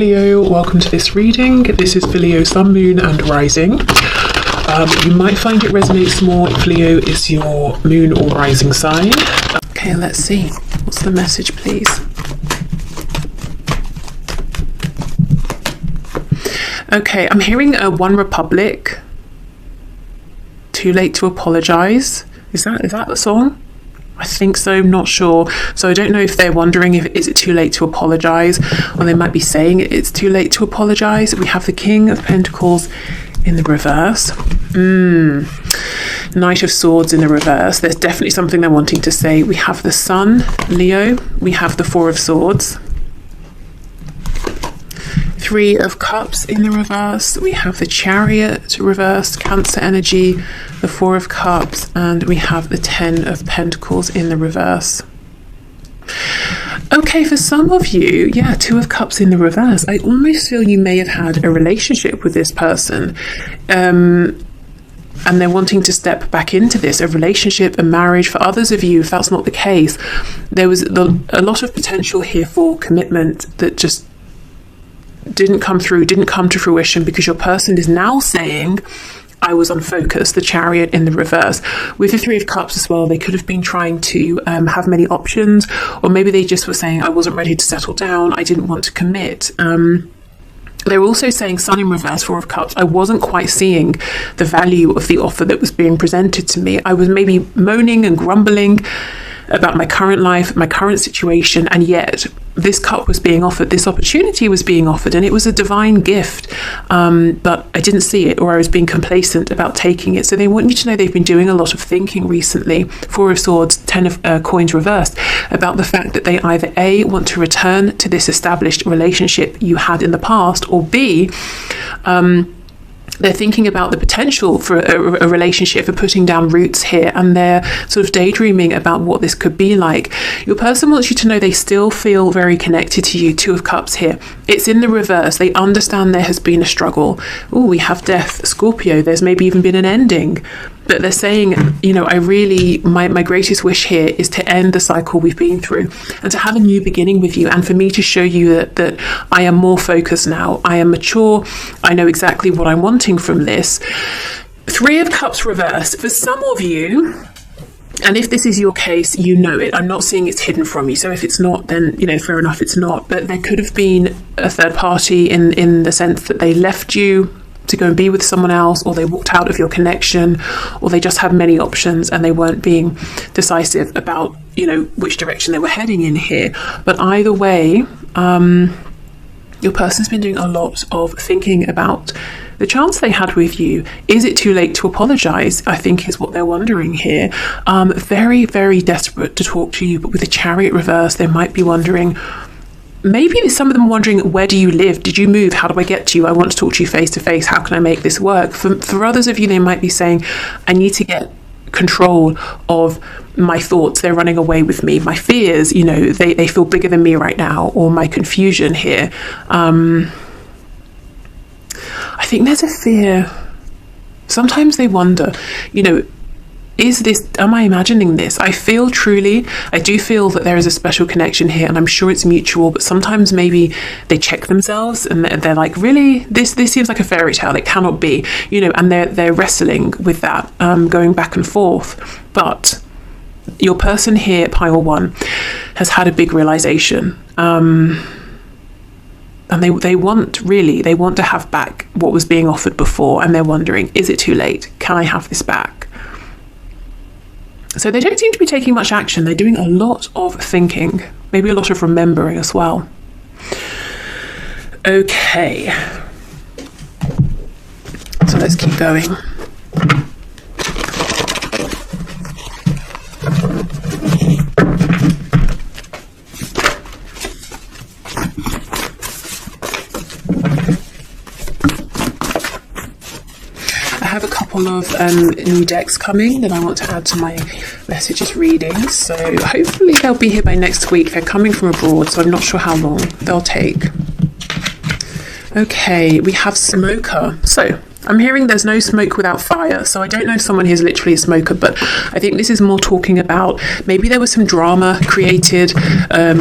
Leo, welcome to this reading. This is for Leo, Sun, Moon and Rising. You might find it resonates more if Leo is your Moon or Rising sign. Okay, let's see. What's the message, please? Okay, I'm hearing One Republic. Too late to apologize. Is that the song? I think so, I'm not sure. So I don't know if they're wondering if is it too late to apologize, or they might be saying it's too late to apologize. We have the King of Pentacles in the reverse. Knight of Swords in the reverse. There's definitely something they're wanting to say. We have the Sun, Leo. We have the Four of Swords. Three of Cups in the reverse. We have the Chariot reverse, Cancer energy, the Four of Cups, and we have the Ten of Pentacles in the reverse. Okay, for some of you, yeah, Two of Cups in the reverse. I almost feel you may have had a relationship with this person, and they're wanting to step back into this, a relationship, a marriage. For others of you, if that's not the case, there was a lot of potential here for commitment that just didn't come through, didn't come to fruition, because your person is now saying, I was unfocused, the Chariot in the reverse. With the Three of Cups as well, they could have been trying to have many options, or maybe they just were saying, I wasn't ready to settle down, I didn't want to commit. They were also saying, Sun in reverse, Four of Cups, I wasn't quite seeing the value of the offer that was being presented to me. I was maybe moaning and grumbling about my current life, my current situation, and yet this cup was being offered, this opportunity was being offered, and it was a divine gift, but I didn't see it, or I was being complacent about taking it. So they want you to know they've been doing a lot of thinking recently. Four of Swords, Ten of Coins reversed, about the fact that they either A, want to return to this established relationship you had in the past, or B, they're thinking about the potential for a relationship, for putting down roots here, and they're sort of daydreaming about what this could be like. Your person wants you to know they still feel very connected to you. Two of Cups here. It's in the reverse. They understand there has been a struggle. Oh, we have Death, Scorpio. There's maybe even been an ending. But they're saying, you know, my greatest wish here is to end the cycle we've been through and to have a new beginning with you, and for me to show you that I am more focused now. I am mature. I know exactly what I'm wanting from this. Three of Cups reverse. For some of you, and if this is your case, you know it. I'm not seeing it's hidden from you. So if it's not, then, you know, fair enough, it's not. But there could have been a third party in the sense that they left you to go and be with someone else, or they walked out of your connection, or they just had many options and they weren't being decisive about, you know, which direction they were heading in here. But either way, your person's been doing a lot of thinking about the chance they had with you. Is it too late to apologize? I think is what they're wondering here. Very, very desperate to talk to you, but with the Chariot reverse, they might be wondering, maybe some of them are wondering, where do you live? Did you move? How do I get to you? I want to talk to you face to face. How can I make this work? For others of you, they might be saying, I need to get control of my thoughts. They're running away with me. My fears, you know, they feel bigger than me right now, or my confusion here. I think there's a fear. Sometimes they wonder, you know, am I imagining this? I do feel that there is a special connection here, and I'm sure it's mutual, but sometimes maybe they check themselves and they're like, really, this seems like a fairy tale, it cannot be, you know, and they're wrestling with that, going back and forth. But your person here, pile one, has had a big realization, and they want to have back what was being offered before, and they're wondering, is it too late? Can I have this back? So they don't seem to be taking much action. They're doing a lot of thinking, maybe a lot of remembering as well. Okay, so let's keep going. I have a couple of new decks coming that I want to add to my messages readings, so hopefully they'll be here by next week. They're coming from abroad, so I'm not sure how long they'll take. Okay, we have Smoker. So I'm hearing there's no smoke without fire, so I don't know if someone here is literally a smoker, but I think this is more talking about maybe there was some drama created,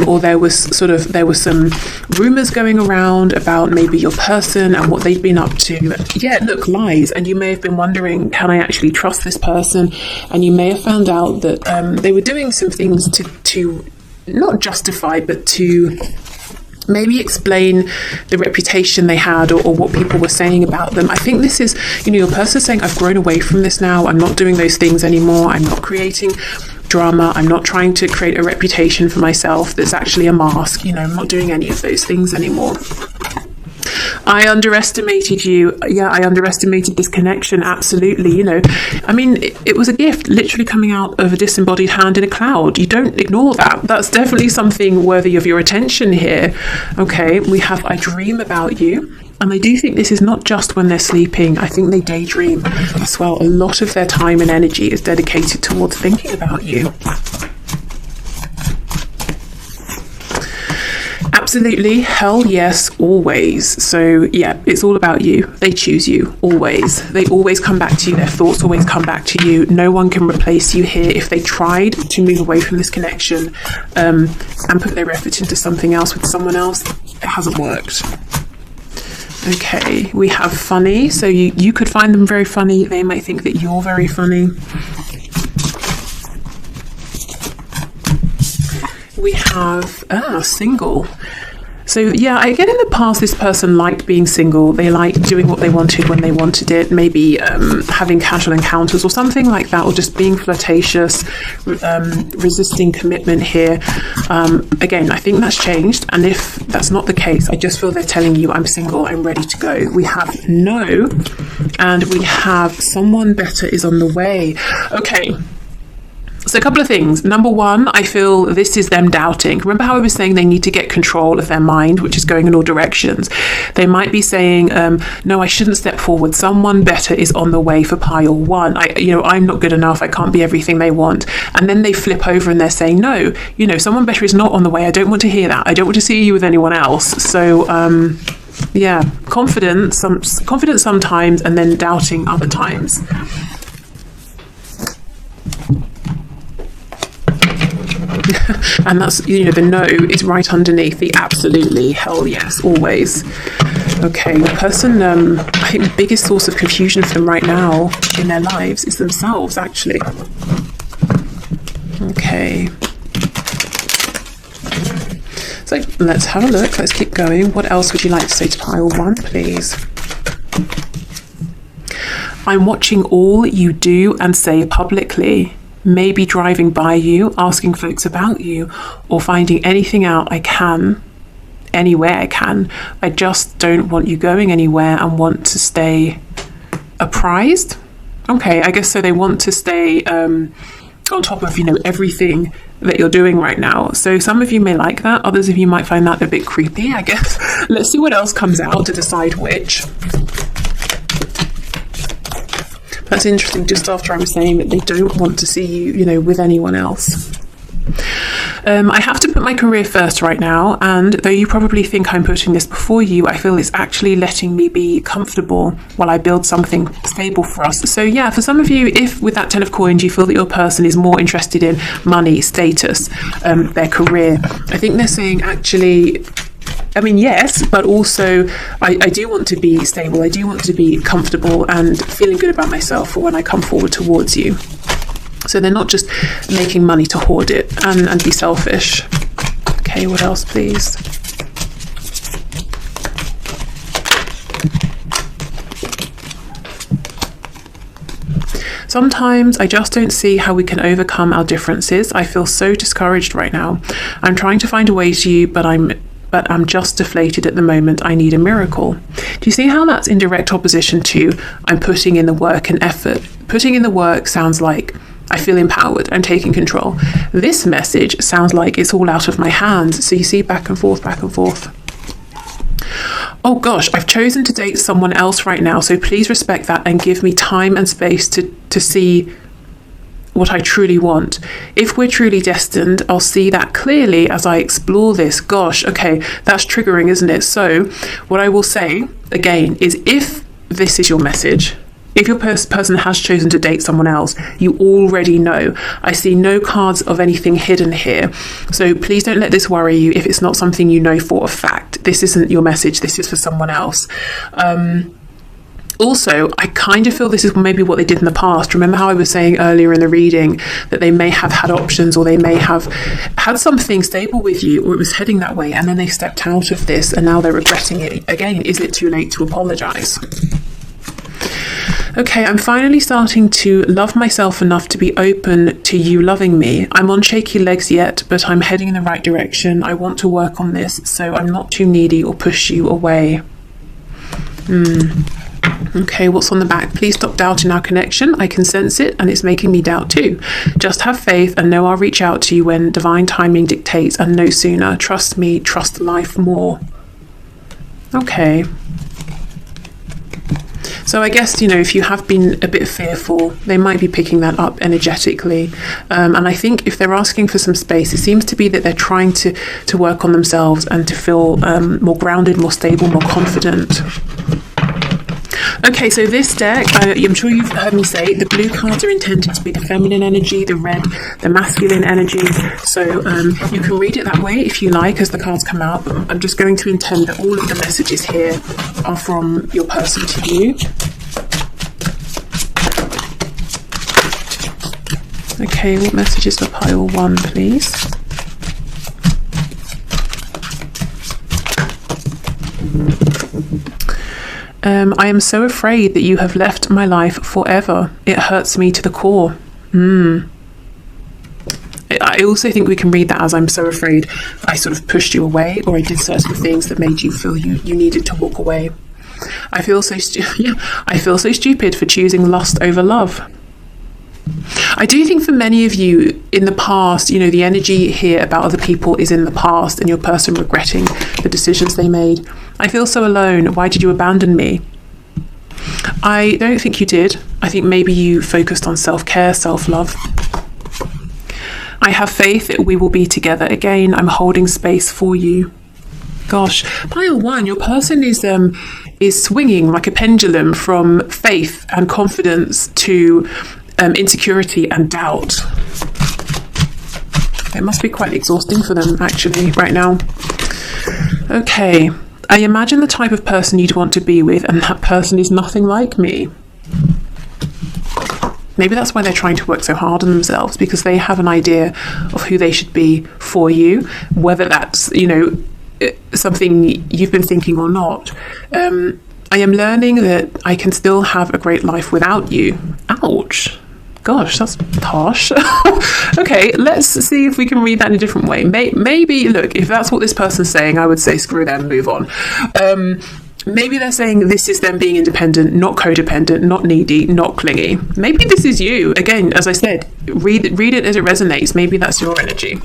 or there was some rumors going around about maybe your person and what they've been up to. Yeah, look, lies, and you may have been wondering, can I actually trust this person? And you may have found out that they were doing some things to not justify, but to maybe explain the reputation they had, or what people were saying about them. I think this is, your person saying, I've grown away from this now. I'm not doing those things anymore. I'm not creating drama. I'm not trying to create a reputation for myself that's actually a mask. I'm not doing any of those things anymore. I underestimated you. Yeah, I underestimated this connection. Absolutely. It was a gift literally coming out of a disembodied hand in a cloud. You don't ignore that. That's definitely something worthy of your attention here. Okay, we have I dream about you. And I do think this is not just when they're sleeping. I think they daydream as well. A lot of their time and energy is dedicated towards thinking about you. Absolutely, hell yes, always. So yeah, it's all about you. They choose you, always. They always come back to you. Their thoughts always come back to you. No one can replace you here. If they tried to move away from this connection and put their effort into something else with someone else, it hasn't worked. Okay, we have funny. So you could find them very funny. They might think that you're very funny. We have single. So yeah, I get in the past this person liked being single. They liked doing what they wanted when they wanted it, maybe having casual encounters or something like that, or just being flirtatious, resisting commitment here. Again, I think that's changed, and if that's not the case, I just feel they're telling you, I'm single, I'm ready to go. We have no, and we have someone better is on the way. Okay. So a couple of things. Number one, I feel this is them doubting. Remember how I was saying they need to get control of their mind, which is going in all directions. They might be saying, no, I shouldn't step forward. Someone better is on the way for pile one. I'm not good enough. I can't be everything they want. And then they flip over and they're saying, no, someone better is not on the way. I don't want to hear that. I don't want to see you with anyone else. So, yeah, confident sometimes and then doubting other times. And that's, the no is right underneath the absolutely, hell yes, always. Okay, the person, I think the biggest source of confusion for them right now in their lives is themselves, actually. Okay. So let's have a look. Let's keep going. What else would you like to say to pile one, please? I'm watching all you do and say publicly. Maybe driving by you, asking folks about you, or finding anything out I can, anywhere I can. I just don't want you going anywhere and want to stay apprised. Okay, I guess so they want to stay on top of, everything that you're doing right now. So some of you may like that. Others of you might find that a bit creepy, I guess. Let's see what else comes out to decide which. That's interesting, just after I was saying that they don't want to see you, with anyone else. I have to put my career first right now, and though you probably think I'm putting this before you, I feel it's actually letting me be comfortable while I build something stable for us. So yeah, for some of you, if with that 10 of coins, you feel that your person is more interested in money, status, their career, I think they're saying actually, yes, but also I do want to be stable. I do want to be comfortable and feeling good about myself for when I come forward towards you. So they're not just making money to hoard it and be selfish. Okay, what else, please? Sometimes I just don't see how we can overcome our differences. I feel so discouraged right now. I'm trying to find a way to you, but I'm just deflated at the moment. I need a miracle. Do you see how that's in direct opposition to I'm putting in the work and effort? Putting in the work sounds like I feel empowered, I'm taking control. This message sounds like it's all out of my hands. So you see back and forth, back and forth. Oh gosh, I've chosen to date someone else right now, so please respect that and give me time and space to see what I truly want. If we're truly destined, I'll see that clearly as I explore this. Gosh, okay, that's triggering, isn't it? So what I will say again is if this is your message. If your person has chosen to date someone else, you already know. I see no cards of anything hidden here. So please don't let this worry you if it's not something you know for a fact. This isn't your message. This is for someone else. Also, I kind of feel this is maybe what they did in the past. Remember how I was saying earlier in the reading that they may have had options, or they may have had something stable with you, or it was heading that way, and then they stepped out of this and now they're regretting it. Again, is it too late to apologize? Okay, I'm finally starting to love myself enough to be open to you loving me. I'm on shaky legs yet, but I'm heading in the right direction. I want to work on this, so I'm not too needy or push you away. Okay, what's on the back? Please stop doubting our connection. I can sense it, and it's making me doubt too. Just have faith and know I'll reach out to you when divine timing dictates, and no sooner. Trust me, trust life more. Okay. So I guess, if you have been a bit fearful, they might be picking that up energetically. And I think if they're asking for some space, it seems to be that they're trying to work on themselves and to feel more grounded, more stable, more confident. Okay, so this deck, I'm sure you've heard me say, the blue cards are intended to be the feminine energy, the red, the masculine energy. So you can read it that way if you like as the cards come out. But I'm just going to intend that all of the messages here are from your person to you. Okay, what messages for pile 1, please? I am so afraid that you have left my life forever. It hurts me to the core. I also think we can read that as I'm so afraid I sort of pushed you away, or I did certain things that made you feel you needed to walk away. I feel so stupid for choosing lust over love. I do think for many of you in the past, the energy here about other people is in the past and your person regretting the decisions they made. I feel so alone. Why did you abandon me? I don't think you did. I think maybe you focused on self-care, self-love. I have faith that we will be together again. I'm holding space for you. Gosh, pile 1, your person is swinging like a pendulum from faith and confidence to insecurity and doubt. It must be quite exhausting for them actually right now. Okay, I imagine the type of person you'd want to be with, and that person is nothing like me. Maybe that's why they're trying to work so hard on themselves, because they have an idea of who they should be for you, whether that's something you've been thinking or not. I am learning that I can still have a great life without you. Ouch. Gosh, that's harsh. Okay, let's see if we can read that in a different way. Maybe, look, if that's what this person's saying, I would say screw them, move on. Maybe they're saying this is them being independent, not codependent, not needy, not clingy. Maybe this is you. Again, as I said, read it as it resonates. Maybe that's your energy.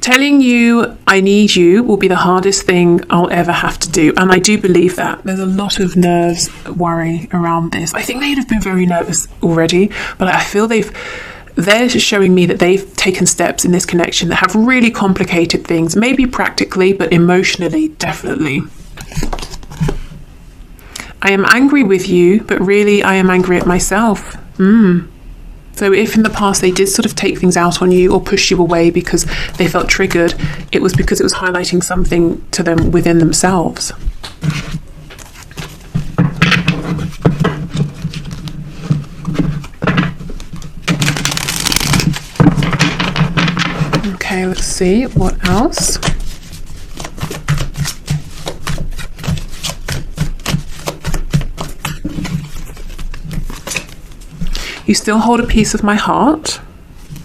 Telling you I need you will be the hardest thing I'll ever have to do. And I do believe that. There's a lot of nerves, worry around this. I think they'd have been very nervous already, but I feel they're showing me that they've taken steps in this connection that have really complicated things, maybe practically, but emotionally, definitely. I am angry with you, but really I am angry at myself. So if in the past they did sort of take things out on you or push you away because they felt triggered, it was because it was highlighting something to them within themselves. Okay, let's see what else. You still hold a piece of my heart.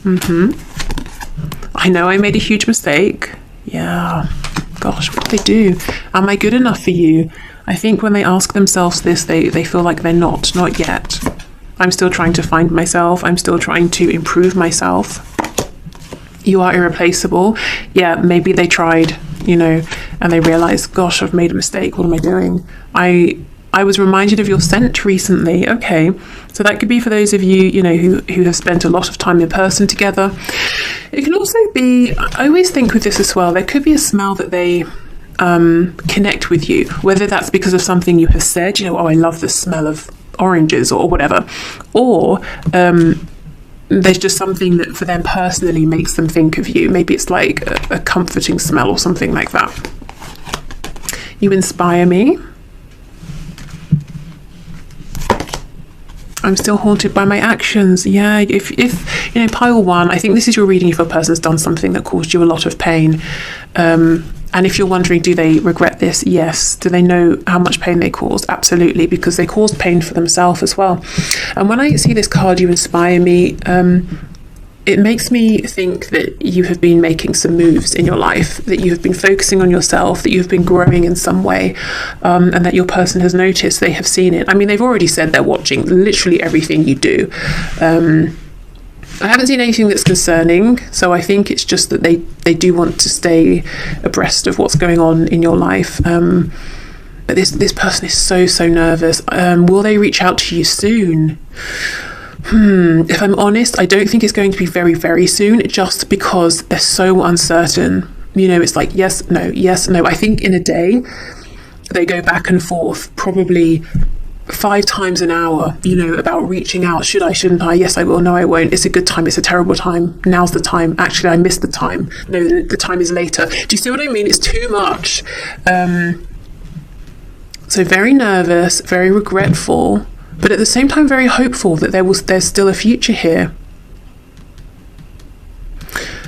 I know I made a huge mistake. Yeah. Gosh, what do they do? Am I good enough for you? I think when they ask themselves this, they feel like they're not yet. I'm still trying to find myself. I'm still trying to improve myself. You are irreplaceable. Yeah, maybe they tried, and they realized, gosh, I've made a mistake. What am I doing? I was reminded of your scent recently. Okay, so that could be for those of you, who have spent a lot of time in person together. It can also be, I always think with this as well, there could be a smell that they connect with you, whether that's because of something you have said, you know, oh, I love the smell of oranges or whatever, or there's just something that for them personally makes them think of you. Maybe it's like a comforting smell or something like that. You inspire me. I'm still haunted by my actions. Yeah, if you know, pile 1, I think this is your reading if a person's done something that caused you a lot of pain. And if you're wondering, do they regret this? Yes. Do they know how much pain they caused? Absolutely, because they caused pain for themselves as well. And when I see this card, you inspire me, it makes me think that you have been making some moves in your life, that you have been focusing on yourself, that you've been growing in some way, and that your person has noticed, they have seen it. I mean, they've already said they're watching literally everything you do. I haven't seen anything that's concerning, so I think it's just that they do want to stay abreast of what's going on in your life. But this person is so nervous. Will they reach out to you soon? If I'm honest, I don't think it's going to be very, very soon, just because they're so uncertain. You know, it's like, yes, no, yes, no. I think in a day, they go back and forth, probably 5 times an hour, you know, about reaching out. Should I, shouldn't I? Yes, I will. No, I won't. It's a good time. It's a terrible time. Now's the time. Actually, I missed the time. No, the time is later. Do you see what I mean? It's too much. So very nervous, very regretful, but at the same time very hopeful that there's still a future here.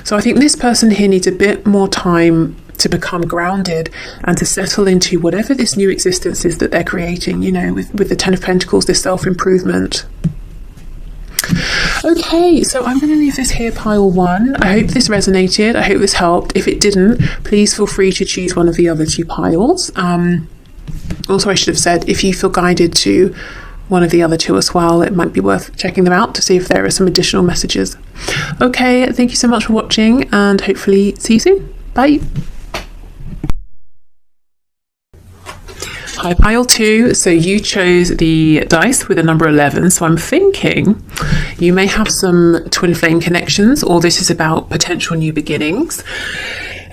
So I think this person here needs a bit more time to become grounded and to settle into whatever this new existence is that they're creating, you know, with the 10 of Pentacles, this self-improvement. Okay, so I'm going to leave this here, pile 1. I hope this resonated. I hope this helped. If it didn't, please feel free to choose one of the other 2 piles. Also, I should have said, if you feel guided to one of the other 2 as well, it might be worth checking them out to see if there are some additional messages. Okay, thank you so much for watching, and hopefully see you soon. Bye. Hi, pile 2. So you chose the dice with the number 11. So I'm thinking you may have some twin flame connections, or this is about potential new beginnings.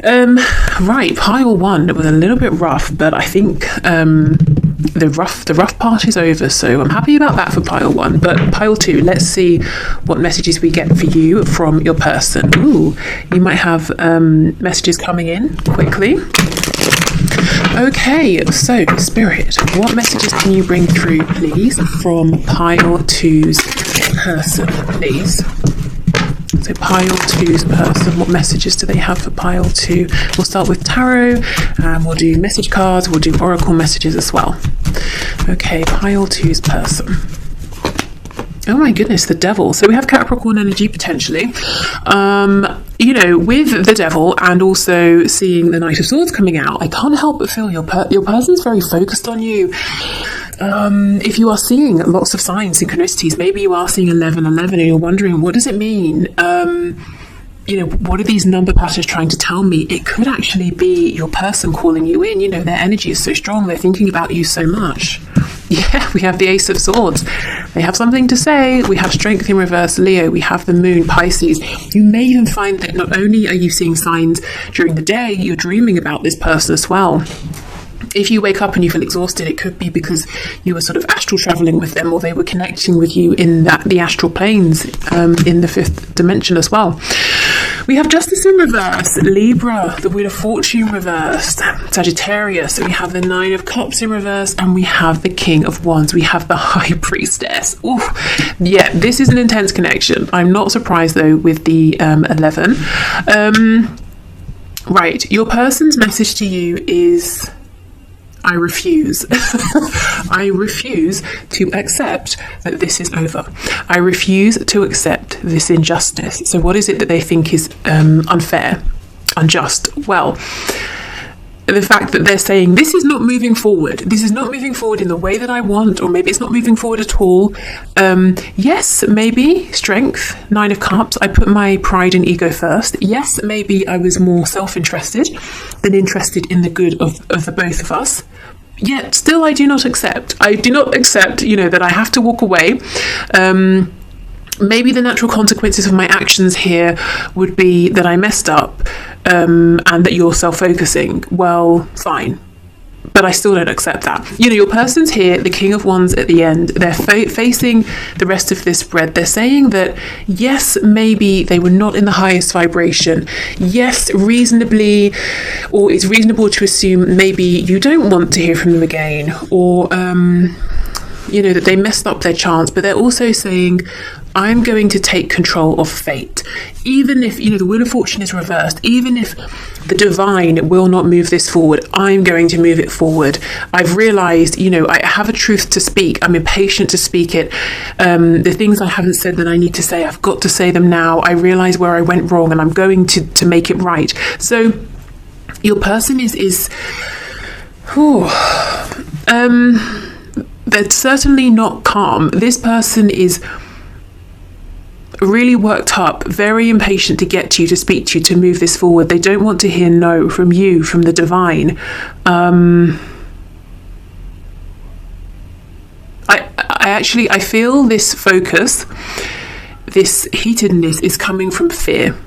Right, pile 1 was a little bit rough, but I think the rough part is over, so I'm happy about that for pile 1. But pile 2, let's see what messages we get for you from your person. Ooh, you might have messages coming in quickly. Okay, so Spirit, what messages can you bring through, please, from pile 2's person, please? So pile 2's person, what messages do they have for pile 2? We'll start with tarot, and we'll do message cards, we'll do oracle messages as well. Okay, pile 2's person. Oh my goodness, the devil. So we have Capricorn energy potentially. You know, with the devil and also seeing the Knight of Swords coming out, I can't help but feel your person's very focused on you. If you are seeing lots of signs, synchronicities, maybe you are seeing 1111 and you're wondering, what does it mean? You know, what are these number patterns trying to tell me? It could actually be your person calling you in. You know, their energy is so strong. They're thinking about you so much. Yeah, we have the Ace of Swords. They have something to say. We have Strength in reverse, Leo. We have the Moon, Pisces. You may even find that not only are you seeing signs during the day, you're dreaming about this person as well. If you wake up and you feel exhausted, it could be because you were sort of astral traveling with them, or they were connecting with you in the astral planes, in the 5th dimension as well. We have Justice in reverse, Libra, the Wheel of Fortune reversed, Sagittarius, we have the 9 of Cups in reverse, and we have the King of Wands. We have the High Priestess. Ooh, yeah, this is an intense connection. I'm not surprised though with the 11. Right, your person's message to you is, I refuse. I refuse to accept that this is over. I refuse to accept this injustice. So what is it that they think is unfair, unjust? Well, the fact that they're saying, this is not moving forward. This is not moving forward in the way that I want, or maybe it's not moving forward at all. Yes, maybe strength, 9 of Cups. I put my pride and ego first. Yes, maybe I was more self-interested than interested in the good of the both of us. Yet still I do not accept. I do not accept, you know, that I have to walk away. maybe the natural consequences of my actions here would be that I messed up, and that you're self-focusing. Well, fine. But I still don't accept that. You know, your person's here, the King of Wands at the end. They're facing the rest of this spread. They're saying that, yes, maybe they were not in the highest vibration. Yes, reasonably, or it's reasonable to assume maybe you don't want to hear from them again, or, you know, that they messed up their chance. But they're also saying, I'm going to take control of fate. Even if, you know, the Wheel of Fortune is reversed, even if the divine will not move this forward, I'm going to move it forward. I've realized, you know, I have a truth to speak. I'm impatient to speak it. The things I haven't said that I need to say, I've got to say them now. I realize where I went wrong, and I'm going to make it right. So your person is they're certainly not calm. This person is really worked up, very impatient to get to you, to speak to you, to move this forward. They don't want to hear no from you, from the divine. I feel this focus, this heatedness is coming from fear.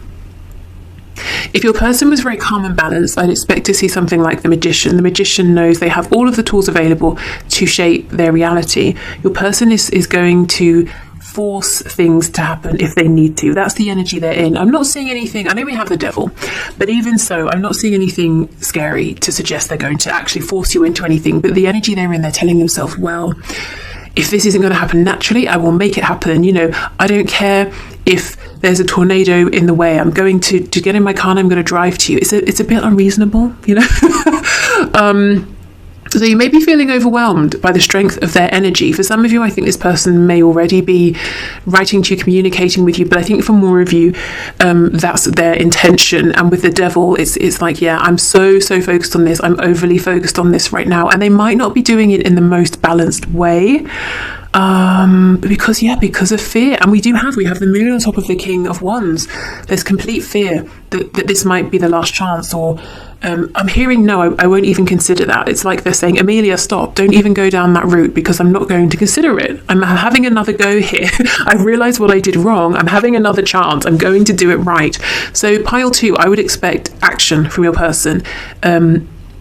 If your person was very calm and balanced, I'd expect to see something like the Magician. The Magician knows they have all of the tools available to shape their reality. Your person is going to force things to happen if they need to. That's the energy they're in. I'm not seeing anything. I know we have the Devil, but even so, I'm not seeing anything scary to suggest they're going to actually force you into anything. But the energy they're in, they're telling themselves, well, if this isn't going to happen naturally, I will make it happen. You know, I don't care if there's a tornado in the way. I'm going to get in my car and I'm going to drive to you. It's a bit unreasonable, you know. So you may be feeling overwhelmed by the strength of their energy. For some of you, I think this person may already be writing to you, communicating with you, but I think for more of you, that's their intention. And with the Devil, it's like, yeah, I'm so focused on this. I'm overly focused on this right now. And they might not be doing it in the most balanced way. Because of fear. And we have the Moon on top of the King of Wands. There's complete fear that this might be the last chance, or I'm hearing, no, I won't even consider that. It's like they're saying, Amelia, stop, don't even go down that route, because I'm not going to consider it. I'm having another go here. I realized what I did wrong. I'm having another chance. I'm going to do it right. So pile 2, I would expect action from your person.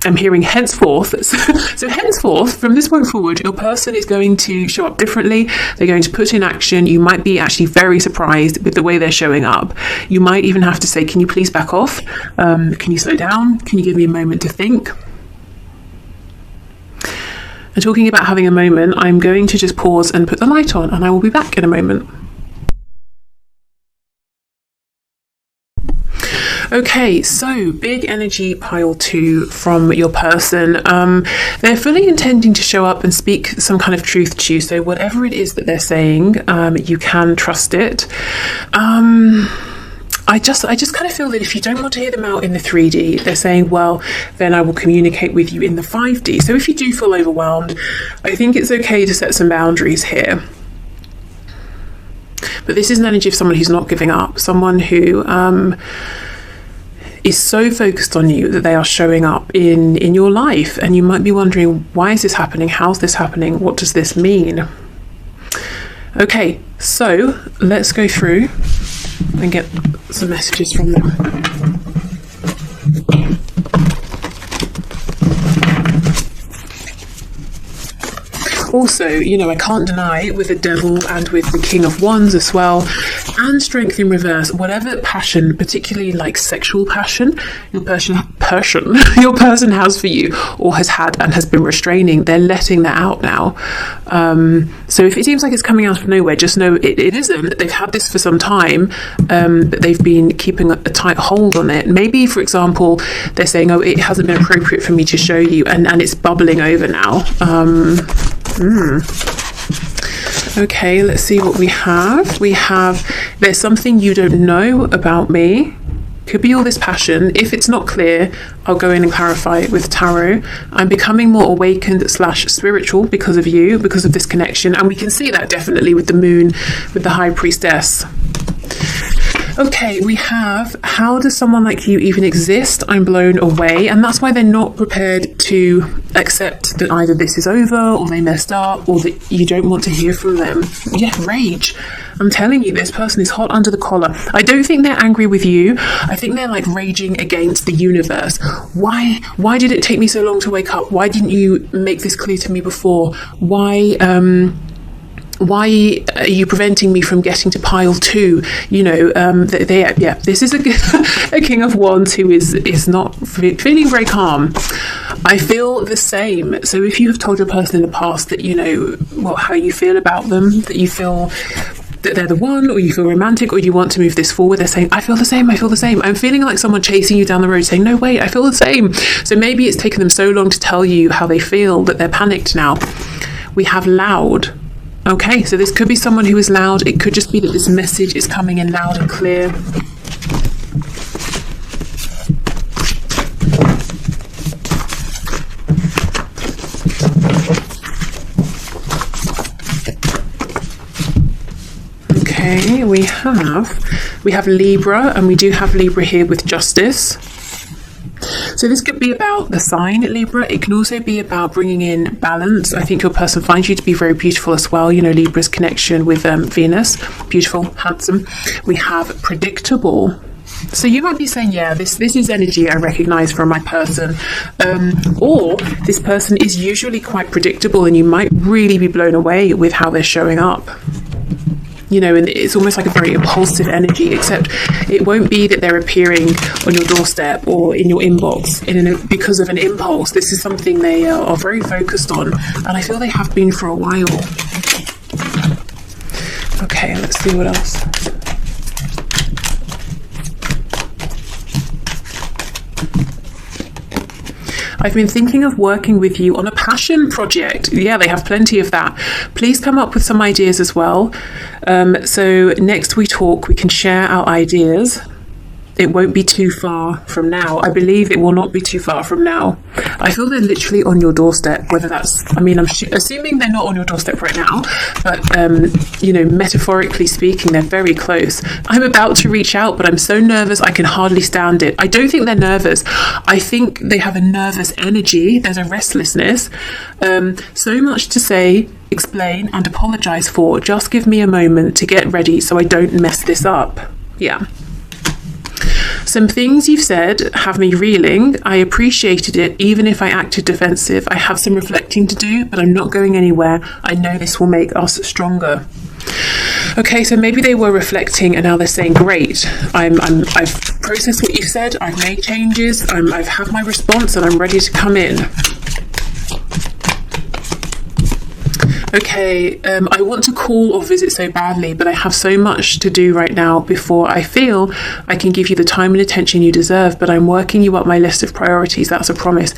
I'm hearing henceforth. So henceforth, from this point forward, your person is going to show up differently. They're going to put in action. You might be actually very surprised with the way they're showing up. You might even have to say, can you please back off? Can you slow down? Can you give me a moment to think? And talking about having a moment, I'm going to just pause and put the light on, and I will be back in a moment. Okay, so big energy pile 2 from your person. They're fully intending to show up and speak some kind of truth to you. So whatever it is that they're saying, you can trust it. I just kind of feel that if you don't want to hear them out in the 3D, they're saying, well, then I will communicate with you in the 5D. So if you do feel overwhelmed, I think it's okay to set some boundaries here. But this is an energy of someone who's not giving up, someone who is so focused on you that they are showing up in your life. And you might be wondering, why is this happening? How's this happening? What does this mean? Okay, so let's go through and get some messages from them. Also, you know, I can't deny with the Devil and with the King of Wands as well, and Strength in reverse, whatever passion, particularly like sexual passion, your person has for you, or has had and has been restraining, they're letting that out now. So if it seems like it's coming out of nowhere, just know it isn't. They've had this for some time, but they've been keeping a tight hold on it. Maybe, for example, they're saying, oh, it hasn't been appropriate for me to show you, and it's bubbling over now. Okay, let's see what we have. There's something you don't know about me. Could be all this passion. If it's not clear, I'll go in and clarify it with tarot. I'm becoming more awakened / spiritual because of you, because of this connection. And we can see that definitely with the moon, with the High Priestess. Okay, we have, how does someone like you even exist? I'm blown away. And that's why they're not prepared to accept that either this is over or they messed up or that you don't want to hear from them. Yeah, rage. I'm telling you, this person is hot under the collar. I don't think they're angry with you. I think they're like raging against the universe. Why did it take me so long to wake up? Why didn't you make this clear to me before? Why are you preventing me from getting to pile 2? You know, this is a King of Wands who is not feeling very calm. I feel the same. So if you have told your person in the past that, you know, well, how you feel about them, that you feel that they're the one, or you feel romantic, or you want to move this forward, they're saying, I feel the same. I'm feeling like someone chasing you down the road saying, no, wait, I feel the same. So maybe it's taken them so long to tell you how they feel that they're panicked now. We have loud. Okay, so this could be someone who is loud. It could just be that this message is coming in loud and clear. Okay, we have Libra, and we do have Libra here with Justice. So this could be about the sign Libra. It can also be about bringing in balance. I think your person finds you to be very beautiful as well. You know, Libra's connection with Venus. Beautiful, handsome. We have predictable. So you might be saying, yeah, this is energy I recognize from my person. Or this person is usually quite predictable and you might really be blown away with how they're showing up. You know, and it's almost like a very impulsive energy, except it won't be that they're appearing on your doorstep or in your inbox because of an impulse. This is something they are very focused on, and I feel they have been for a while. Okay, let's see what else. I've been thinking of working with you on a passion project. Yeah, they have plenty of that. Please come up with some ideas as well. So next we talk, we can share our ideas. It won't be too far from now. I believe it will not be too far from now. I feel they're literally on your doorstep, whether that's, I mean, I'm assuming they're not on your doorstep right now, but, you know, metaphorically speaking, they're very close. I'm about to reach out, but I'm so nervous I can hardly stand it. I don't think they're nervous. I think they have a nervous energy. There's a restlessness. So much to say, explain, and apologize for. Just give me a moment to get ready so I don't mess this up. Yeah. Some things you've said have me reeling. I appreciated it, even if I acted defensive. I have some reflecting to do, but I'm not going anywhere. I know this will make us stronger. Okay, so maybe they were reflecting and now they're saying, great, I've processed what you said, I've made changes, I've had my response and I'm ready to come in. Okay, I want to call or visit so badly, but I have so much to do right now before I feel I can give you the time and attention you deserve, but I'm working you up my list of priorities. That's a promise.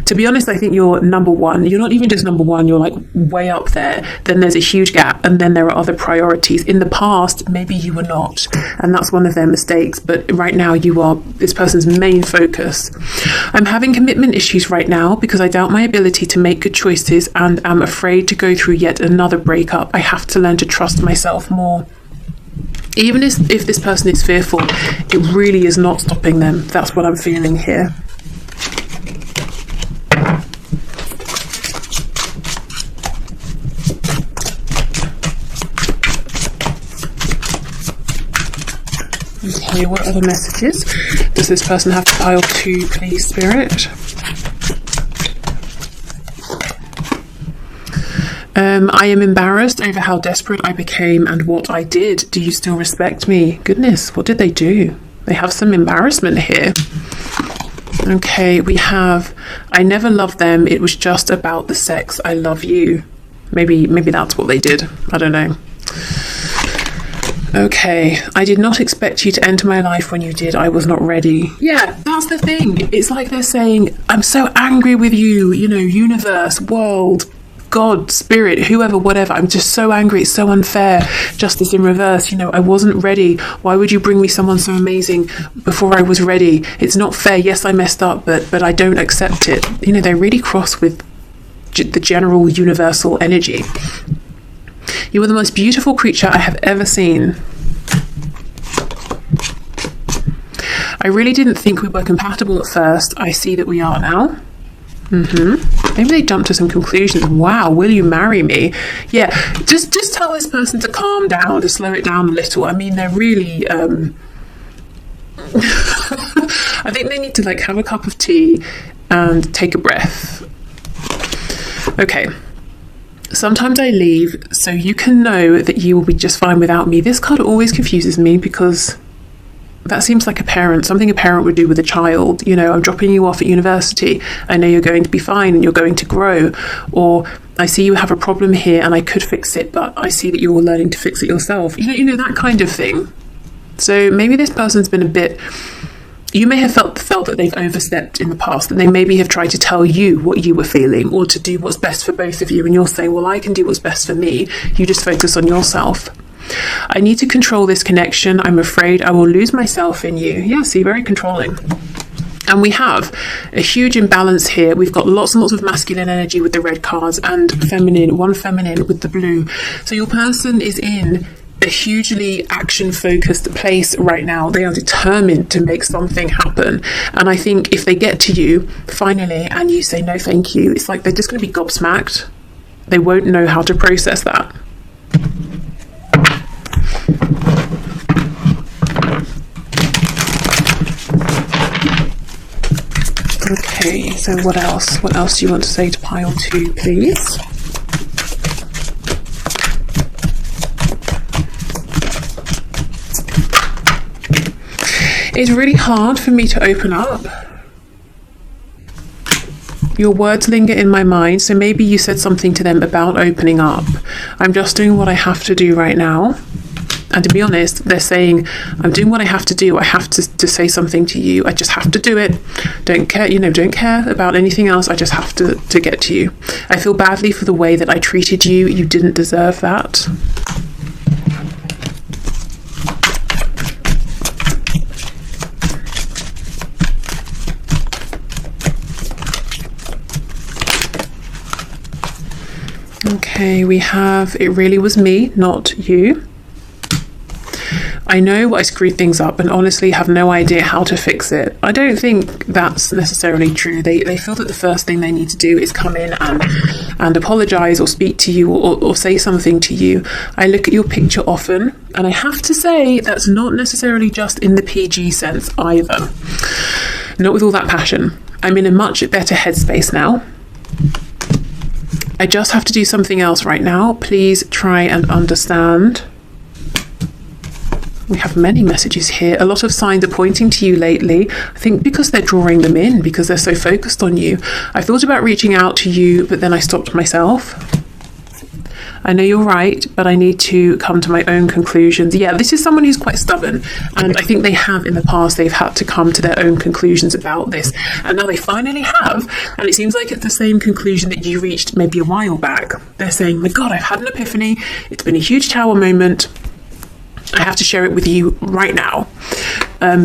To be honest, I think you're number one. You're not even just number one, you're like way up there. Then there's a huge gap, and then there are other priorities. In the past, maybe you were not, and that's one of their mistakes, but right now you are this person's main focus. I'm having commitment issues right now because I doubt my ability to make good choices and am afraid to go through yet another breakup. I have to learn to trust myself more. Even if this person is fearful, it really is not stopping them. That's what I'm feeling here. Okay, what other messages does this person have to pile to, please, Spirit? I am embarrassed over how desperate I became and what I did. Do you still respect me? Goodness, what did they do? They have some embarrassment here. Okay, we have, I never loved them. It was just about the sex. I love you. Maybe that's what they did. I don't know. Okay, I did not expect you to enter my life when you did. I was not ready. Yeah, that's the thing. It's like they're saying, I'm so angry with you, you know, universe, world, God, spirit, whoever, whatever. I'm just so angry. It's so unfair. Justice in reverse. You know, I wasn't ready. Why would you bring me someone so amazing before I was ready? It's not fair. Yes, I messed up, but I don't accept it. You know, they're really cross with the general universal energy. You are the most beautiful creature I have ever seen. I really didn't think we were compatible at first. I see that we are now. Maybe they jumped to some conclusions. Wow, will you marry me? Yeah, just tell this person to calm down, to slow it down a little. I mean, they're really I think they need to like have a cup of tea and take a breath. Okay. Sometimes I leave so you can know that you will be just fine without me. This card always confuses me because that seems like something a parent would do with a child. You know, I'm dropping you off at university. I know you're going to be fine and you're going to grow. Or I see you have a problem here and I could fix it, but I see that you're learning to fix it yourself. You know, that kind of thing. So maybe this person's been a bit... You may have felt that they've overstepped in the past, and they maybe have tried to tell you what you were feeling or to do what's best for both of you. And you're saying, well, I can do what's best for me. You just focus on yourself. I need to control this connection. I'm afraid I will lose myself in you. Yeah, see, very controlling. And we have a huge imbalance here. We've got lots and lots of masculine energy with the red cards and one feminine with the blue. So your person is in a hugely action-focused place right now. They are determined to make something happen. And I think if they get to you, finally, and you say no thank you, it's like they're just going to be gobsmacked. They won't know how to process that. Okay, so what else? What else do you want to say to pile 2, please? It's really hard for me to open up. Your words linger in my mind, so maybe you said something to them about opening up. I'm just doing what I have to do right now. And to be honest, they're saying, I'm doing what I have to do. I have to say something to you. I just have to do it. Don't care, don't care about anything else. I just have to get to you. I feel badly for the way that I treated you. You didn't deserve that. Okay, we have, it really was me, not you. I know I screwed things up and honestly have no idea how to fix it. I don't think that's necessarily true. They feel that the first thing they need to do is come in and apologise or speak to you or say something to you. I look at your picture often and I have to say that's not necessarily just in the PG sense either. Not with all that passion. I'm in a much better headspace now. I just have to do something else right now. Please try and understand. We have many messages here. A lot of signs are pointing to you lately. I think because they're drawing them in, because they're so focused on you. I thought about reaching out to you, but then I stopped myself. I know you're right, but I need to come to my own conclusions. Yeah, this is someone who's quite stubborn. And I think they have in the past, they've had to come to their own conclusions about this. And now they finally have. And it seems like it's the same conclusion that you reached maybe a while back. They're saying, my God, I've had an epiphany. It's been a huge tower moment. I have to share it with you right now.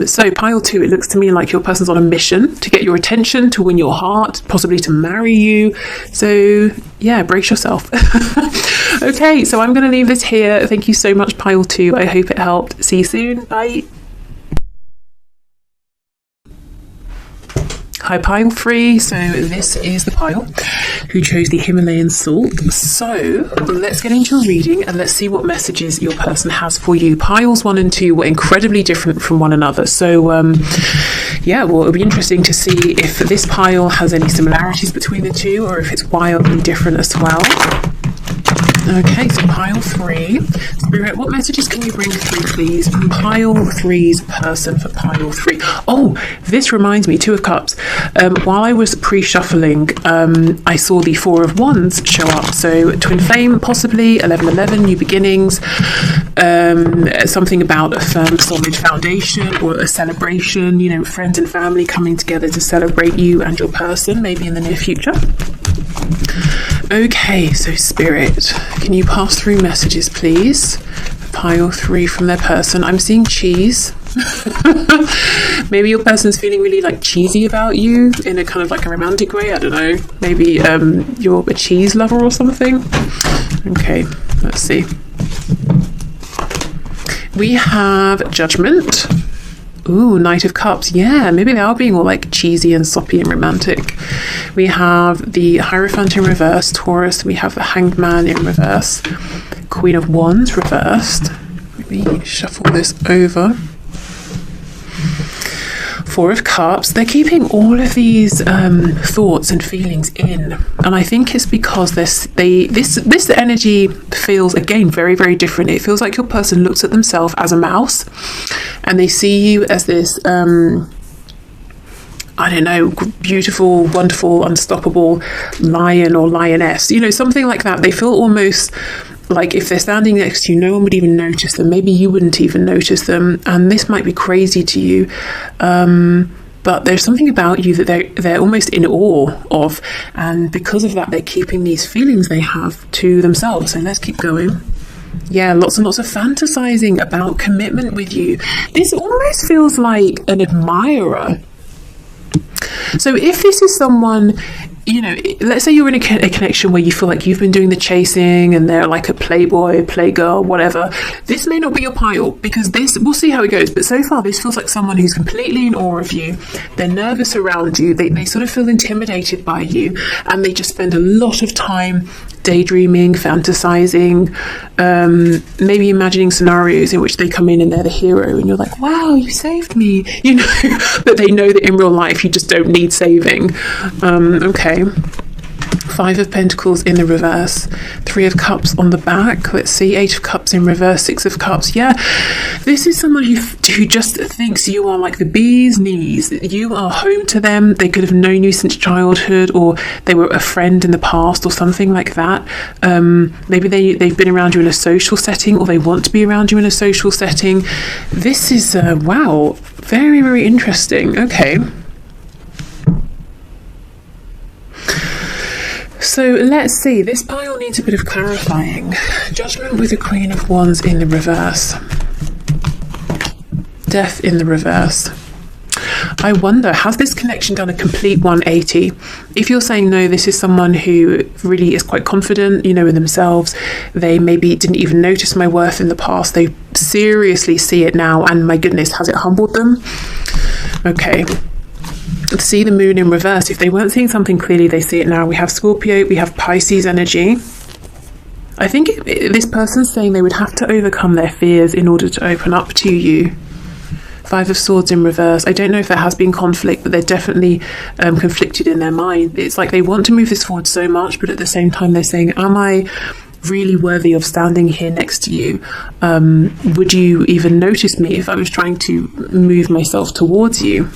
So pile 2, it looks to me like your person's on a mission to get your attention, to win your heart, possibly to marry you. So yeah, brace yourself. Okay, so I'm going to leave this here. Thank you so much, pile 2. I hope it helped. See you soon. Bye. Hi, pile 3. So this is the pile who chose the Himalayan salt. So let's get into a reading and let's see what messages your person has for you. Piles 1 and 2 were incredibly different from one another. So yeah, well, it'll be interesting to see if this pile has any similarities between the two or if it's wildly different as well. Okay, so pile 3. Spirit, what messages can you bring through, please, from pile 3's person for pile 3? Oh, this reminds me, 2 of Cups. While I was pre-shuffling, I saw the 4 of Wands show up. So twin flame, possibly, 1111, new beginnings, something about a firm, solid foundation or a celebration, friends and family coming together to celebrate you and your person, maybe in the near future. Okay, so Spirit, can you pass through messages, please? Pile 3 from their person. I'm seeing cheese. Maybe your person's feeling really like cheesy about you in a kind of like a romantic way. I don't know. Maybe you're a cheese lover or something. Okay, let's see. We have Judgment. Ooh, Knight of Cups. Yeah, maybe they are being all like cheesy and soppy and romantic. We have the Hierophant in reverse, Taurus. We have the Hanged Man in reverse. Queen of Wands reversed. Let me shuffle this over. Four of Cups. They're keeping all of these thoughts and feelings in, and I think it's because this energy feels, again, very, very different. It feels like your person looks at themselves as a mouse, and they see you as this I don't know, beautiful, wonderful, unstoppable lion or lioness, something like that. They feel almost like if they're standing next to you, no one would even notice them. Maybe you wouldn't even notice them, and this might be crazy to you, but there's something about you that they're almost in awe of, and because of that, they're keeping these feelings they have to themselves. So let's keep going. Yeah, lots and lots of fantasizing about commitment with you. This almost feels like an admirer. So if this is someone, let's say you're in a connection where you feel like you've been doing the chasing and they're like a playboy, playgirl, whatever, this may not be your pile, because we'll see how it goes. But so far, this feels like someone who's completely in awe of you. They're nervous around you. They sort of feel intimidated by you, and they just spend a lot of time daydreaming, fantasizing, maybe imagining scenarios in which they come in and they're the hero, and you're like, wow, you saved me, but they know that in real life you just don't need saving. Okay. Five of Pentacles in the reverse, Three of Cups on the back. Let's see, Eight of Cups in reverse, Six of Cups. Yeah, this is someone who just thinks you are like the bee's knees. You are home to them. They could have known you since childhood, or they were a friend in the past, or something like that. Maybe they've been around you in a social setting, or they want to be around you in a social setting. This is, wow, very, very interesting. Okay. So let's see, this pile needs a bit of clarifying. Judgment with the Queen of Wands in the reverse. Death in the reverse. I wonder, has this connection done a complete 180? If you're saying no, this is someone who really is quite confident, in themselves. They maybe didn't even notice my worth in the past. They seriously see it now, and my goodness, has it humbled them? Okay. See the Moon in reverse. If they weren't seeing something clearly, they see it now. We have Scorpio, we have Pisces energy. I think this person's saying they would have to overcome their fears in order to open up to you. Five of Swords in reverse. I don't know if there has been conflict, but they're definitely conflicted in their mind. It's like they want to move this forward so much, but at the same time they're saying, am I really worthy of standing here next to you? Would you even notice me if I was trying to move myself towards you?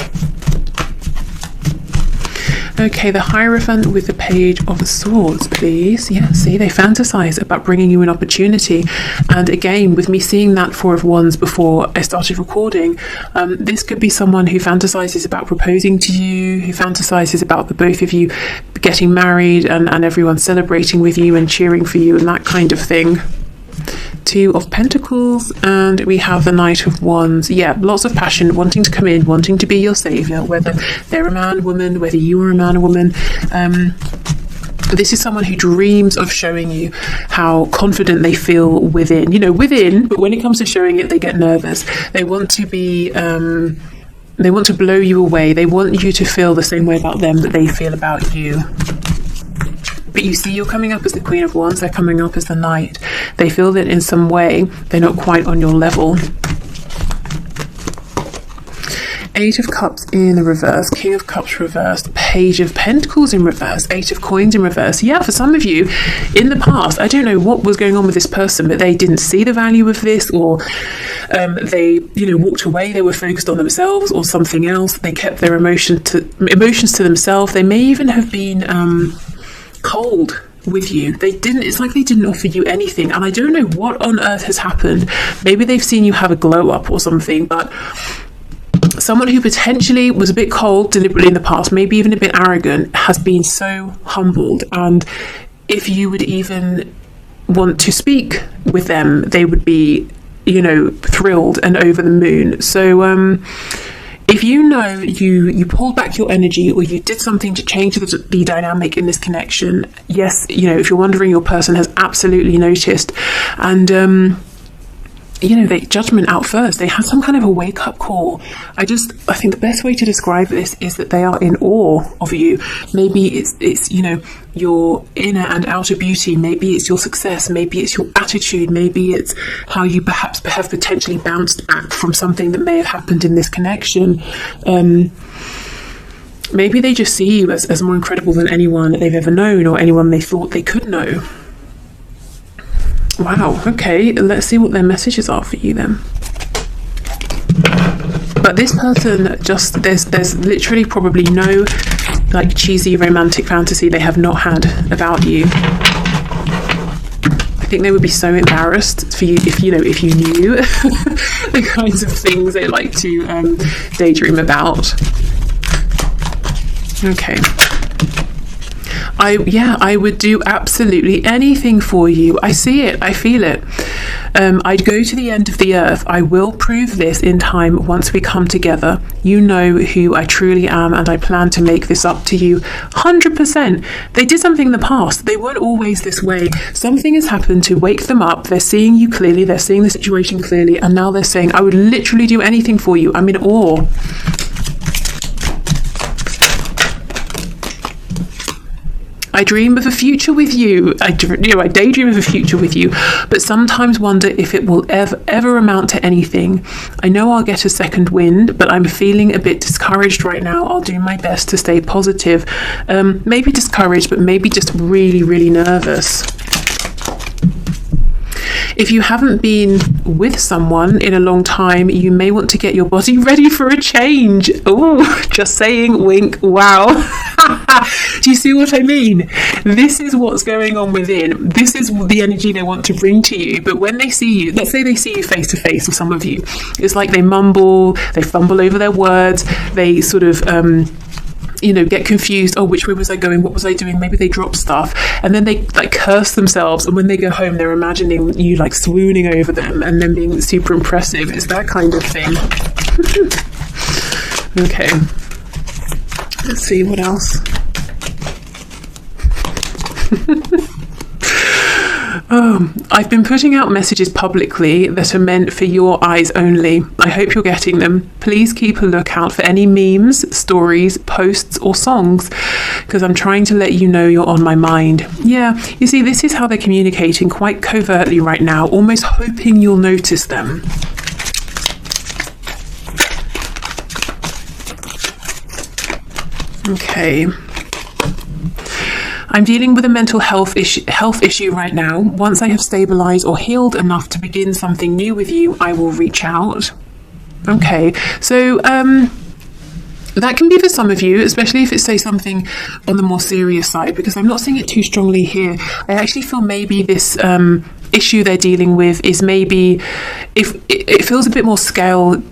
Okay, the Hierophant with the Page of Swords, please. Yeah, see, they fantasize about bringing you an opportunity. And again, with me seeing that Four of Wands before I started recording, this could be someone who fantasizes about proposing to you, who fantasizes about the both of you getting married and everyone celebrating with you and cheering for you and that kind of thing. Two of Pentacles, and we have the Knight of Wands. Yeah, lots of passion, wanting to come in, wanting to be your savior, whether they're a man, woman, whether you are a man or woman. This is someone who dreams of showing you how confident they feel within, but when it comes to showing it, they get nervous. They want to be, they want to blow you away. They want you to feel the same way about them that they feel about you. But you see, you're coming up as the Queen of Wands, they're coming up as the Knight. They feel that in some way they're not quite on your level. Eight of Cups in the reverse, King of Cups reversed, Page of Pentacles in reverse, Eight of Coins in reverse. Yeah, for some of you in the past, I don't know what was going on with this person, but they didn't see the value of this, or they walked away. They were focused on themselves or something else. They kept their emotions to themselves. They may even have been cold with you. It's like they didn't offer you anything, and I don't know what on earth has happened. Maybe they've seen you have a glow up or something, but someone who potentially was a bit cold deliberately in the past, maybe even a bit arrogant, has been so humbled, and if you would even want to speak with them, they would be thrilled and over the moon. So if you pulled back your energy, or you did something to change the dynamic in this connection, yes, if you're wondering, your person has absolutely noticed. And they judgment out first. They have some kind of a wake-up call. I think the best way to describe this is that they are in awe of you. Maybe it's your inner and outer beauty. Maybe it's your success. Maybe it's your attitude. Maybe it's how you perhaps have potentially bounced back from something that may have happened in this connection. Maybe they just see you as more incredible than anyone that they've ever known or anyone they thought they could know. Wow, okay, let's see what their messages are for you then. But this person just, there's literally probably no like cheesy romantic fantasy they have not had about you. I think they would be so embarrassed for you if you knew the kinds of things they like to daydream about. Okay. I would do absolutely anything for you. I see it. I feel it. I'd go to the end of the earth. I will prove this in time once we come together. You know who I truly am, and I plan to make this up to you 100%. They did something in the past. They weren't always this way. Something has happened to wake them up. They're seeing you clearly. They're seeing the situation clearly. And now they're saying, I would literally do anything for you. I'm in awe. I dream of a future with you. I daydream of a future with you, but sometimes wonder if it will ever amount to anything. I know I'll get a second wind, but I'm feeling a bit discouraged right now. I'll do my best to stay positive. Maybe discouraged, but maybe just really, really nervous. If you haven't been with someone in a long time, you may want to get your body ready for a change. Oh, just saying, wink, wow. Do you see what I mean? This is what's going on within. This is the energy they want to bring to you. But when they see you, let's say they see you face to face, or some of you, it's like they mumble, they fumble over their words, they sort of get confused. Oh, which way was I going? What was I doing? Maybe they drop stuff, and then they like curse themselves, and when they go home they're imagining you like swooning over them and then being super impressive. It's that kind of thing. Okay, let's see what else. I've been putting out messages publicly that are meant for your eyes only. I hope you're getting them. Please keep a lookout for any memes, stories, posts or songs, because I'm trying to let you know you're on my mind. Yeah, you see, this is how they're communicating quite covertly right now, almost hoping you'll notice them. Okay. I'm dealing with a mental health issue right now. Once I have stabilized or healed enough to begin something new with you, I will reach out. Okay, so that can be for some of you, especially if it's, say, something on the more serious side, because I'm not seeing it too strongly here. I actually feel maybe this issue they're dealing with is maybe, if it feels a bit more scaled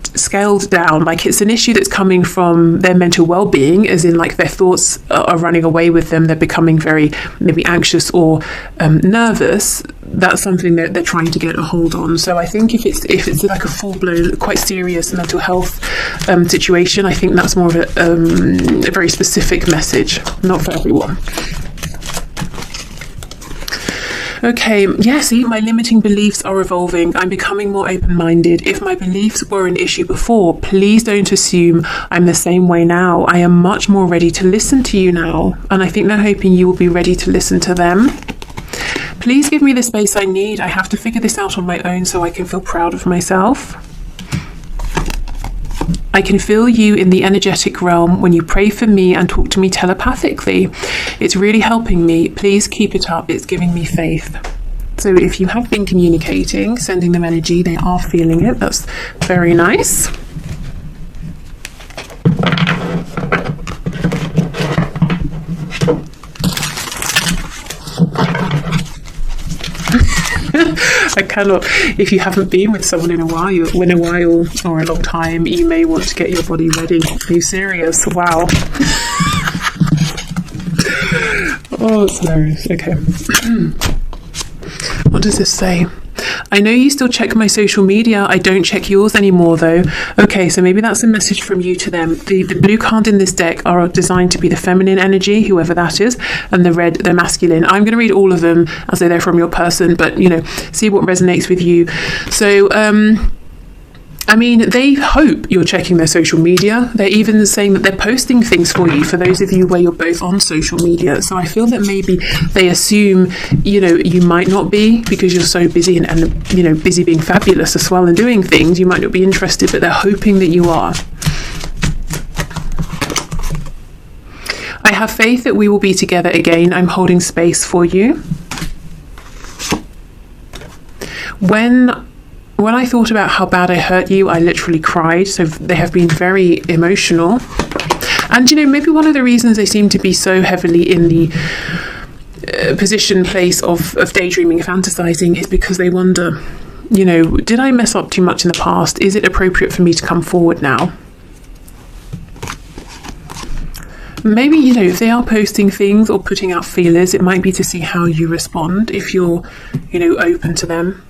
down, like it's an issue that's coming from their mental well-being, as in like their thoughts are running away with them, they're becoming very maybe anxious or nervous. That's something that they're trying to get a hold on. So I think if it's like a full-blown, quite serious mental health situation, I think that's more of a very specific message, not for everyone. Okay, yeah, see, my limiting beliefs are evolving. I'm becoming more open-minded. If my beliefs were an issue before, please don't assume I'm the same way now. I am much more ready to listen to you now, and I think they're hoping you will be ready to listen to them. Please give me the space I need. I have to figure this out on my own so I can feel proud of myself. I can feel you in the energetic realm when you pray for me and talk to me telepathically. It's really helping me. Please keep it up. It's giving me faith. So if you have been communicating, sending them energy, they are feeling it. That's very nice. I cannot. If you haven't been with someone in a while or a long time, you may want to get your body ready. Are you serious? Wow. Oh, it's hilarious. Okay. What does this say? I know you still check my social media. I don't check yours anymore, though. Okay, so maybe that's a message from you to them. The blue cards in this deck are designed to be the feminine energy, whoever that is, and the red, the masculine. I'm going to read all of them as though they're from your person, but, you know, see what resonates with you. So, I mean, they hope you're checking their social media. They're even saying that they're posting things for you, for those of you where you're both on social media. So I feel that maybe they assume, you know, you might not be, because you're so busy and you know, busy being fabulous as well and doing things. You might not be interested, but they're hoping that you are. I have faith that we will be together again. I'm holding space for you. When I thought about how bad I hurt you, I literally cried. So they have been very emotional. And, you know, maybe one of the reasons they seem to be so heavily in the place of daydreaming, fantasizing, is because they wonder, you know, did I mess up too much in the past? Is it appropriate for me to come forward now? Maybe, you know, if they are posting things or putting out feelers, it might be to see how you respond, if you're, you know, open to them,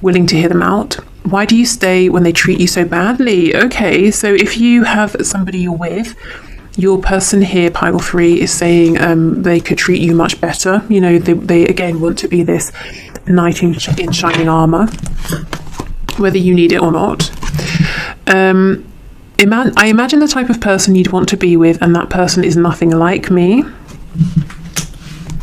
willing to hear them out. Why do you stay when they treat you so badly? Okay, so if you have somebody you're with, your person here, pile 3, is saying they could treat you much better. You know, they again want to be this knight in shining armor, whether you need it or not. I imagine the type of person you'd want to be with, and that person is nothing like me.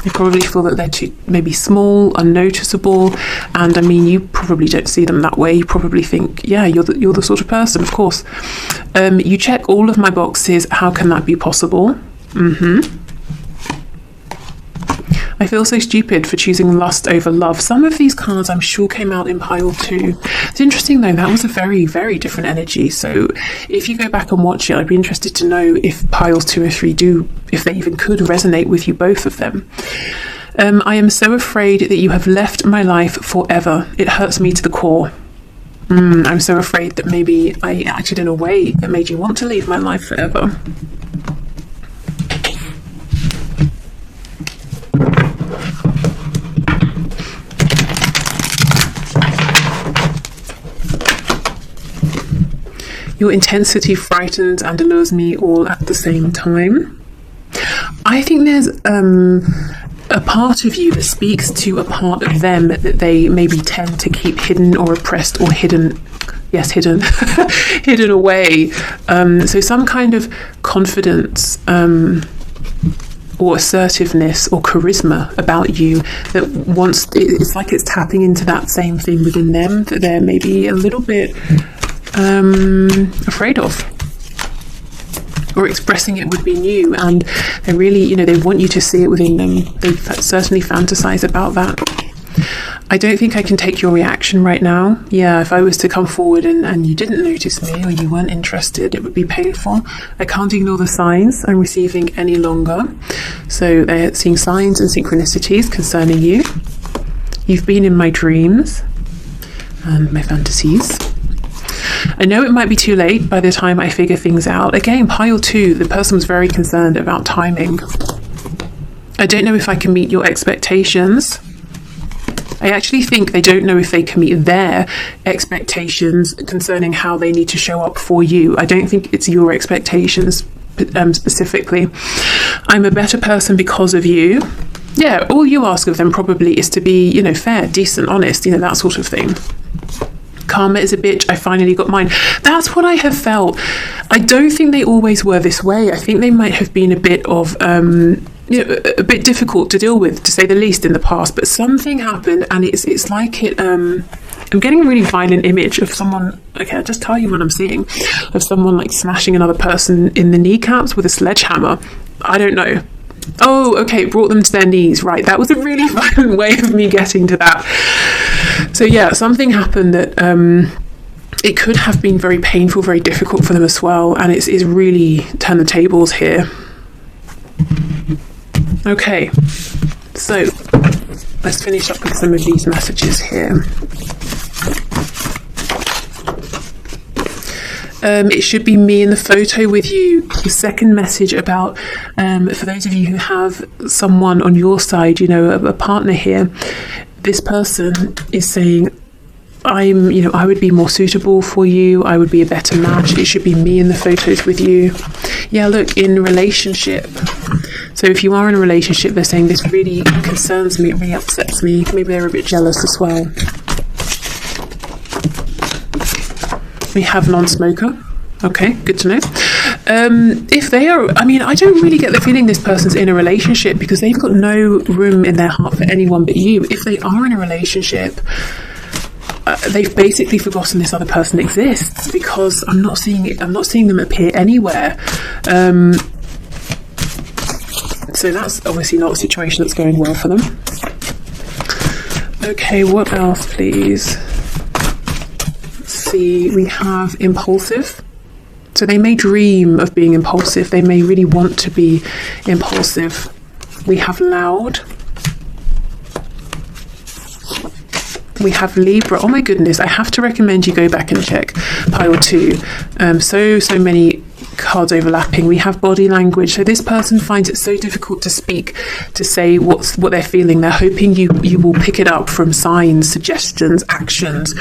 You probably feel that they're too maybe small, unnoticeable, and I mean, you probably don't see them that way. You probably think, yeah, you're the sort of person, of course. You check all of my boxes. How can that be possible? I feel so stupid for choosing lust over love. Some of these cards I'm sure came out in pile 2. It's interesting though, that was a very, very different energy. So if you go back and watch it, I'd be interested to know if piles 2 or 3 if they even could resonate with you, both of them. I am so afraid that you have left my life forever. It hurts me to the core. I'm so afraid that maybe I acted in a way that made you want to leave my life forever. Your intensity frightens and allures me all at the same time. I think there's a part of you that speaks to a part of them that they maybe tend to keep hidden or oppressed or hidden. Yes, hidden. Hidden away. So some kind of confidence or assertiveness or charisma about you that it's like it's tapping into that same thing within them that they're maybe a little bit afraid of, or expressing it would be new, and they really, you know, they want you to see it within them. They certainly fantasize about that. I don't think I can take your reaction right now. Yeah, if I was to come forward and you didn't notice me or you weren't interested, it would be painful. I can't ignore the signs I'm receiving any longer. So they're seeing signs and synchronicities concerning you. You've been in my dreams and my fantasies. I know it might be too late by the time I figure things out. Again, pile 2, the person was very concerned about timing. I don't know if I can meet your expectations. I actually think they don't know if they can meet their expectations concerning how they need to show up for you. I don't think it's your expectations specifically. I'm a better person because of you. Yeah, all you ask of them probably is to be, you know, fair, decent, honest, you know, that sort of thing. Karma is a bitch. I finally got mine. That's what I have felt. I don't think they always were this way. I think they might have been a bit of, you know, a bit difficult to deal with, to say the least, in the past. But something happened, and it's like it. I'm getting a really violent image of someone. Okay, I'll just tell you what I'm seeing, of someone like smashing another person in the kneecaps with a sledgehammer. I don't know. Oh, okay, brought them to their knees. Right, that was a really violent way of me getting to that. So yeah, something happened that it could have been very painful, very difficult for them as well, and it's really turned the tables here. Okay, so let's finish up with some of these messages here. It should be me in the photo with you. The second message about, for those of you who have someone on your side, you know, a partner here, this person is saying, I would be more suitable for you. I would be a better match. It should be me in the photos with you. Yeah, look, in relationship. So if you are in a relationship, they're saying this really concerns me, it really upsets me. Maybe they're a bit jealous as well. We have non-smoker. Okay, good to know. If they are, I don't really get the feeling this person's in a relationship, because they've got no room in their heart for anyone but you. If they are in a relationship, they've basically forgotten this other person exists, because I'm not seeing it. I'm not seeing them appear anywhere. So that's obviously not a situation that's going well for them. Okay, what else, please? Let's see. We have impulsive. So they may dream of being impulsive. They may really want to be impulsive. We have loud. We have Libra. Oh my goodness, I have to recommend you go back and check pile 2. So many cards overlapping. We have body language. So this person finds it so difficult to speak, to say what they're feeling. They're hoping you will pick it up from signs, suggestions, actions,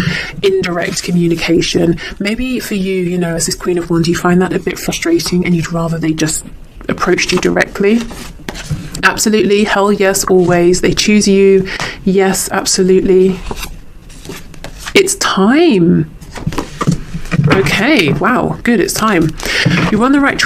indirect communication. Maybe for you, as this Queen of Wands, you find that a bit frustrating and you'd rather they just approached you directly. Absolutely, hell yes, always. They choose you. Yes, absolutely. It's time. Okay, wow, good, it's time. You're on the right track.